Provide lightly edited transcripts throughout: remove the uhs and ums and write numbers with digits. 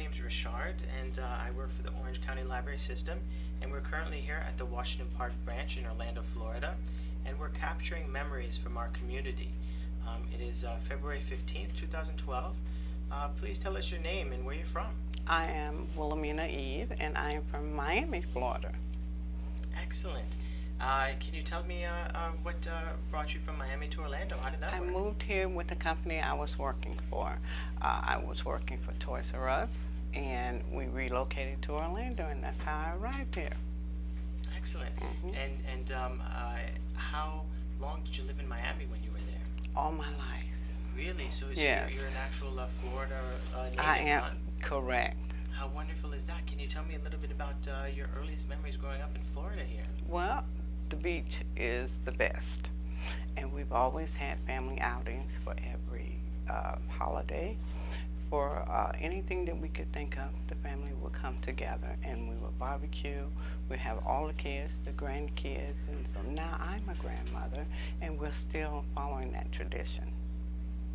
name is Richard, and I work for the Orange County Library System, and we're currently here at the Washington Park branch in Orlando, Florida, and we're capturing memories from our community. It is February 15th, 2012. Please tell us your name and where you're from. I am Wilhelmenia Eve, and I am from Miami, Florida. Excellent. Can you tell me what brought you from Miami to Orlando? How did that I work? moved here with the company I was working for. I was working for Toys R Us, and we relocated to Orlando, and that's how I arrived here. Excellent. And how long did you live in Miami when you were there? All my life. Really? So Yes. you're an actual Florida native, I am, huh? correct. How wonderful is that? Can you tell me a little bit about your earliest memories growing up in Florida here? Well, the beach is the best, and we've always had family outings for every holiday. For anything that we could think of, the family would come together and we would barbecue. We have all the kids, the grandkids, and so now I'm a grandmother, and we're still following that tradition.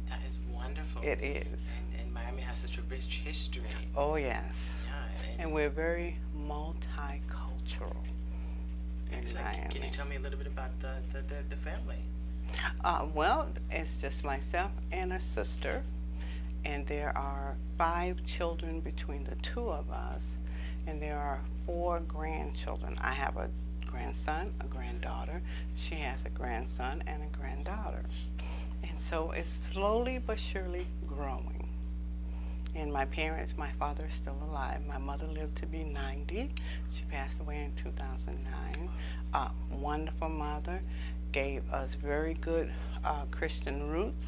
That is wonderful. It is. And Miami has such a rich history. Oh yes. Yeah. And we're very multicultural in Excellent. Miami. Can you tell me a little bit about the family? Well, it's just myself and a sister, and there are 5 children between the two of us, and there are 4 grandchildren. I have a grandson, a granddaughter. She has a grandson and a granddaughter. And so it's slowly but surely growing. And my parents, my father is still alive. My mother lived to be 90. She passed away in 2009. Wonderful mother, gave us very good Christian roots,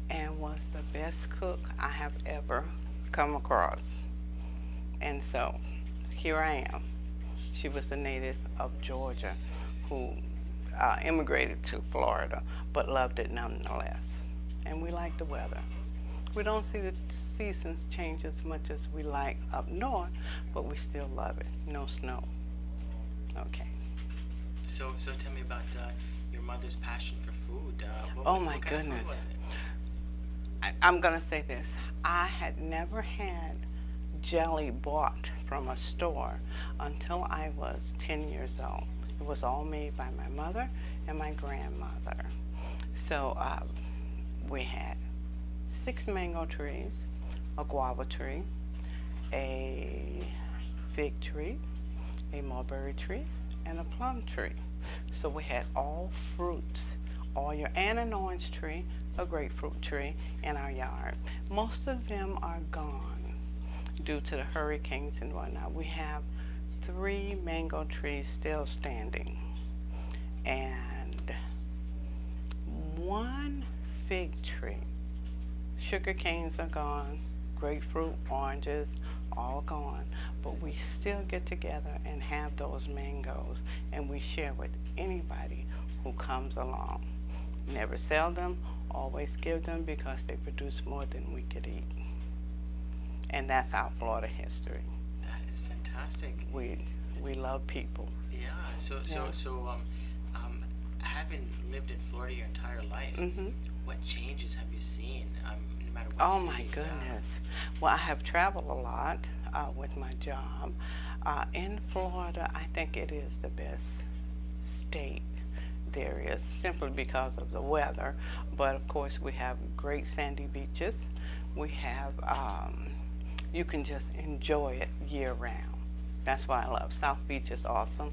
and was the best cook I have ever come across. And so here I am. She was a native of Georgia who immigrated to Florida, but loved it nonetheless. And we like the weather. We don't see the seasons change as much as we like up north, but we still love it. No snow. Okay. So tell me about your mother's passion for food. Oh my what kind of goodness. food was it? I'm going to say this. I had never had jelly bought from a store until I was 10 years old. It was all made by my mother and my grandmother. So we had 6 mango trees, a guava tree, a fig tree, a mulberry tree, and a plum tree. So we had all fruits, and an orange tree, a grapefruit tree in our yard. Most of them are gone due to the hurricanes and whatnot. We have 3 mango trees still standing, and 1 fig tree. Sugar canes are gone, grapefruit, oranges, all gone, but we still get together and have those mangoes, and we share with anybody who comes along. Never sell them, always give them, because they produce more than we could eat. And that's our Florida history. That is fantastic. We love people. Yeah. So having lived in Florida your entire life, what changes have you seen? No matter what Oh city, my goodness. Well, I have traveled a lot with my job. In Florida, I think it is the best state there is, simply because of the weather. But of course, we have great sandy beaches. We have, you can just enjoy it year round. That's why I love. South Beach is awesome.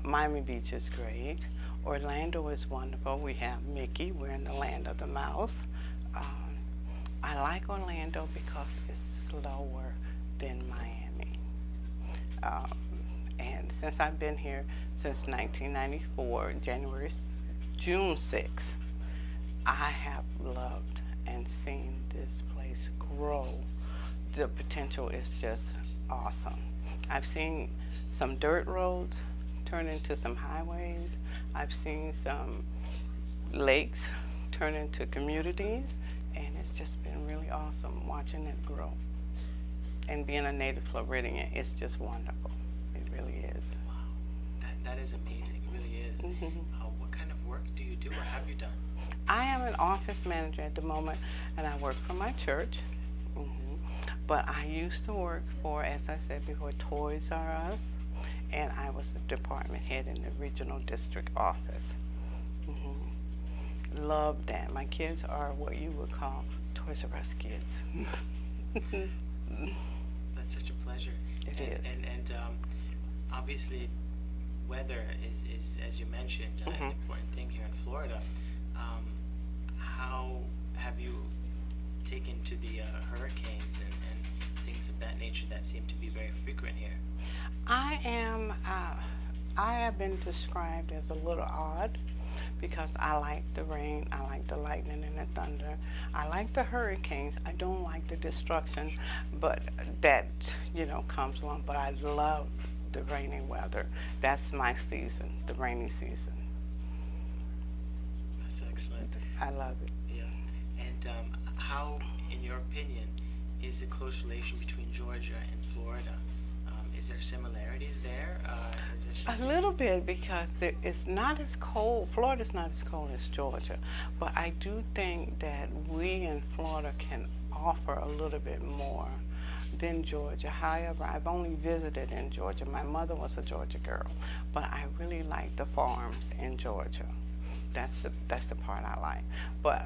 Miami Beach is great. Orlando is wonderful. We have Mickey. We're in the land of the mouse. I like Orlando because it's slower than Miami. And since I've been here since 1994, June 6th, I have loved and seen this place grow. The potential is just awesome. I've seen some dirt roads turn into some highways. I've seen some lakes turn into communities, and it's just been really awesome watching it grow. And being a native Floridian, it's just wonderful. It really is. Wow, that is amazing. It really is. What kind of work do you do, or have you done? I am an office manager at the moment, and I work for my church. But I used to work for, as I said before, Toys R Us, and I was the department head in the regional district office. Love that. My kids are what you would call Toys R Us kids. That's such a pleasure. It is. And obviously, weather is, as you mentioned, an important thing here in Florida. How have you taken to the hurricanes and things of that nature that seem to be very frequent here? I have been described as a little odd because I like the rain, I like the lightning and the thunder, I like the hurricanes. I don't like the destruction, but that, comes along. But I love the rainy weather. That's my season, the rainy season. That's excellent. I love it. Yeah. And how, in your opinion, is the close relation between Georgia and Florida? Is there similarities there? A little bit, because it's not as cold. Florida's not as cold as Georgia, but I do think that we in Florida can offer a little bit more than Georgia. However, I've only visited in Georgia. My mother was a Georgia girl, but I really like the farms in Georgia. That's the part I like. But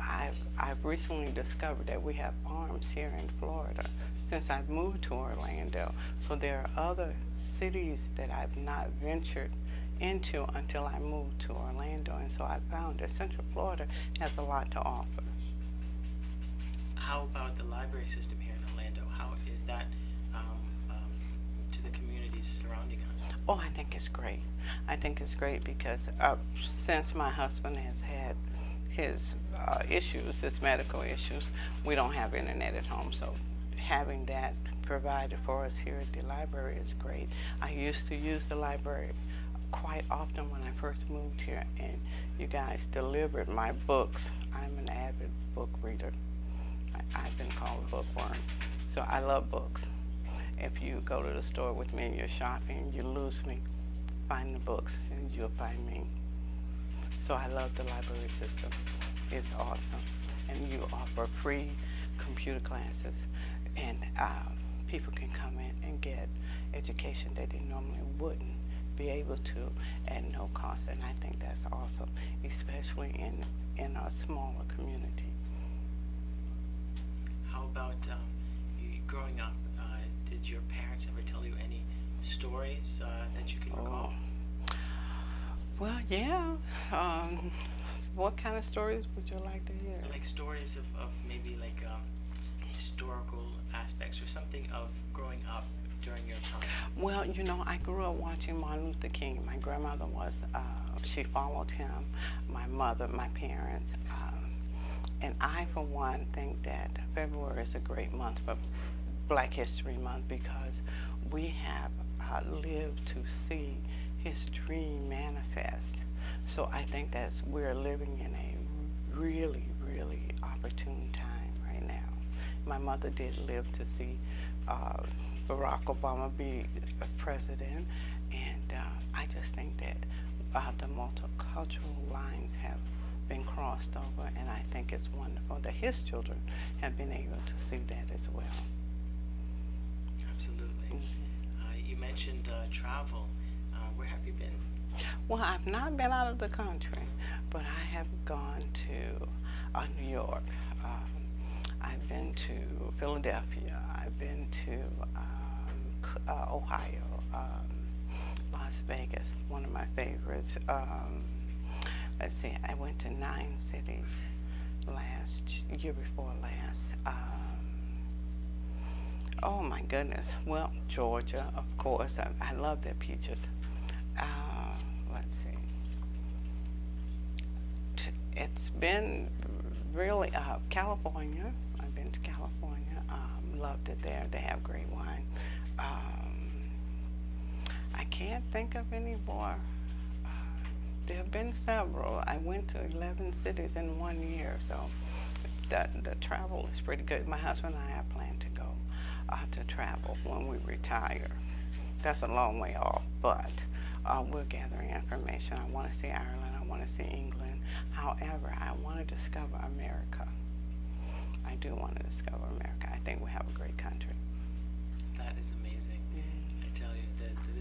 I've recently discovered that we have farms here in Florida since I've moved to Orlando. So there are other cities that I've not ventured into until I moved to Orlando, and so I found that Central Florida has a lot to offer. How about the library system here in Orlando? How is that to the communities surrounding us? Oh, I think it's great. I think it's great because since my husband has had his issues, his medical issues, we don't have internet at home, so having that provided for us here at the library is great. I used to use the library quite often when I first moved here, and you guys delivered my books. I'm an avid book reader. I've been called a bookworm, so I love books. If you go to the store with me and you're shopping, you lose me, find the books and you'll find me. So I love the library system. It's awesome. And you offer free computer classes, and people can come in and get education that they normally wouldn't be able to at no cost. And I think that's awesome, especially in a smaller community. How about you growing up? Did your parents ever tell you any stories that you can recall? Well, yeah. What kind of stories would you like to hear? Like stories of maybe like historical aspects or something of growing up during your time. Well, I grew up watching Martin Luther King. My grandmother was, she followed him, my mother, my parents. And I, for one, think that February is a great month for Black History Month because we have lived to see his dream manifest. So I think we're living in a really, really opportune time right now. My mother did live to see Barack Obama be president, and I just think that the multicultural lines have been crossed over, and I think it's wonderful that his children have been able to see that as well. Absolutely. You mentioned travel. Where have you been? Well, I've not been out of the country, but I have gone to New York. I've been to Philadelphia. I've been to Ohio, Las Vegas, one of my favorites. Let's see, I went to 9 cities year before last. Oh my goodness. Well, Georgia, of course. I love their peaches. Let's see. It's been really California. I've been to California. Loved it there. They have great wine. I can't think of any more. There have been several. I went to 11 cities in 1 year, so the travel is pretty good. My husband and I have planned to go to travel when we retire. That's a long way off, but we're gathering information. I want to see Ireland. I want to see England. However, I want to discover America. I do want to discover America. I think we have a great country.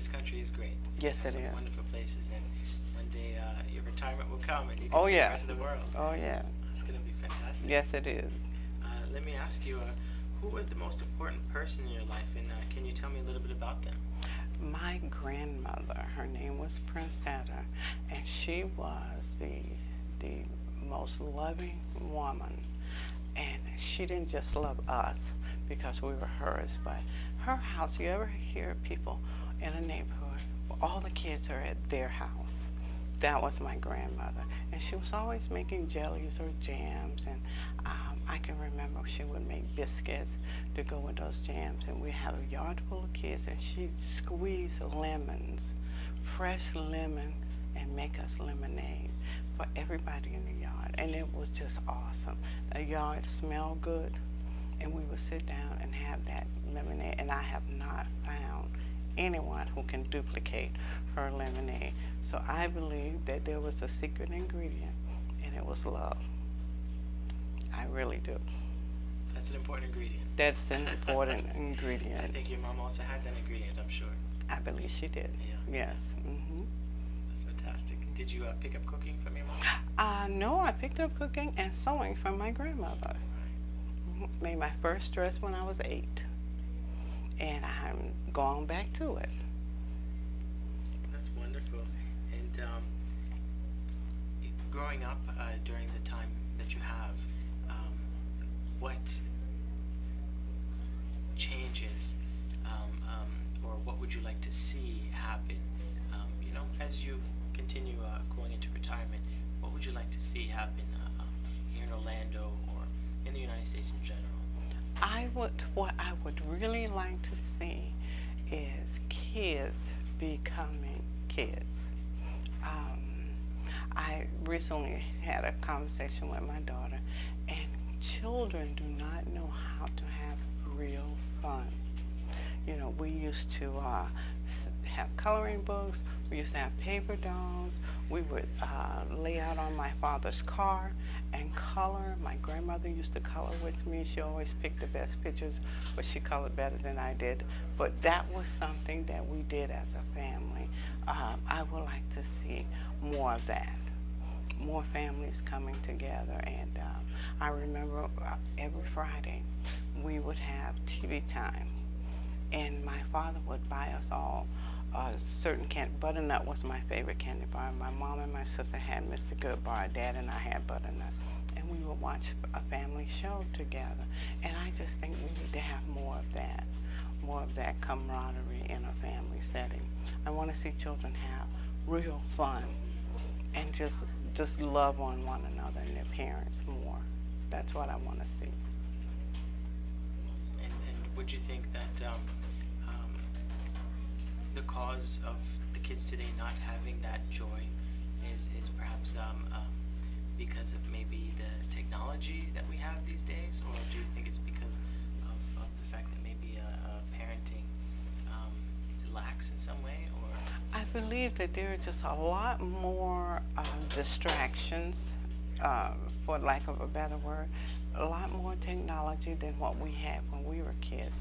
this country is great. Yes, It has it some is. wonderful places, and one day your retirement will come, and you can Oh see the yeah. rest of the world. Oh yeah. It's going to be fantastic. Yes, it is. Let me ask you, who was the most important person in your life, and can you tell me a little bit about them? My grandmother, her name was Princetta, and she was the most loving woman. And she didn't just love us because we were hers, but her house, you ever hear people in a neighborhood where all the kids are at their house? That was my grandmother. And she was always making jellies or jams, and I can remember she would make biscuits to go with those jams, and we had a yard full of kids, and she'd squeeze lemons, fresh lemon, and make us lemonade for everybody in the yard, and it was just awesome. The yard smelled good, and we would sit down and have that lemonade, and I have not found anyone who can duplicate her lemonade. So I believe that there was a secret ingredient, and it was love. I really do. That's an important ingredient. That's an important I ingredient. think your mom also had that ingredient, I'm sure. I believe she did. Yeah. Yes. That's fantastic. Did you pick up cooking from your mom? No, I picked up cooking and sewing from my grandmother. Made my first dress when I was 8, and I'm going back to it. That's wonderful. And growing up during the time that you have, what changes or what would you like to see happen, as you continue going into retirement? What would you like to see happen here in Orlando or in the United States in general? What I would really like to see is kids becoming kids. I recently had a conversation with my daughter, and children do not know how to have real fun. You know, we used to have coloring books. We used to have paper dolls. We would lay out on my father's car and color. My grandmother used to color with me. She always picked the best pictures, but she colored better than I did. But that was something that we did as a family. I would like to see more of that. More families coming together. And I remember every Friday we would have TV time. And my father would buy us all certain candy. Butternut was my favorite candy bar. My mom and my sister had Mr. Goodbar. Dad and I had Butternut. And we would watch a family show together. And I just think we need to have more of that camaraderie in a family setting. I want to see children have real fun and just love on one another and their parents more. That's what I want to see. And would you think that the cause of the kids today not having that joy is perhaps because of maybe the technology that we have these days, or do you think it's because of the fact that maybe parenting lacks in some way? Or I believe that there are just a lot more distractions, for lack of a better word, a lot more technology than what we had when we were kids.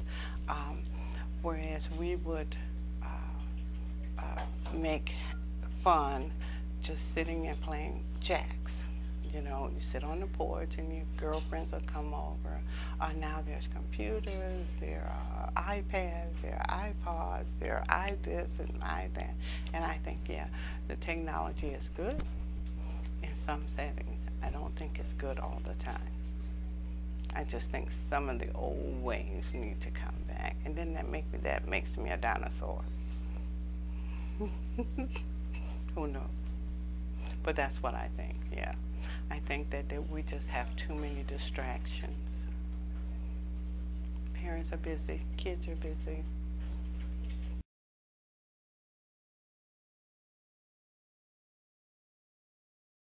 Whereas we would make fun just sitting and playing jacks. You know, you sit on the porch and your girlfriends will come over. Now there's computers, there are iPads, there are iPods, there are i-this and i-that. And I think, yeah, the technology is good in some settings. I don't think it's good all the time. I just think some of the old ways need to come back. And then that makes me a dinosaur. Who knows? But that's what I think, yeah. I think that we just have too many distractions. Parents are busy, kids are busy,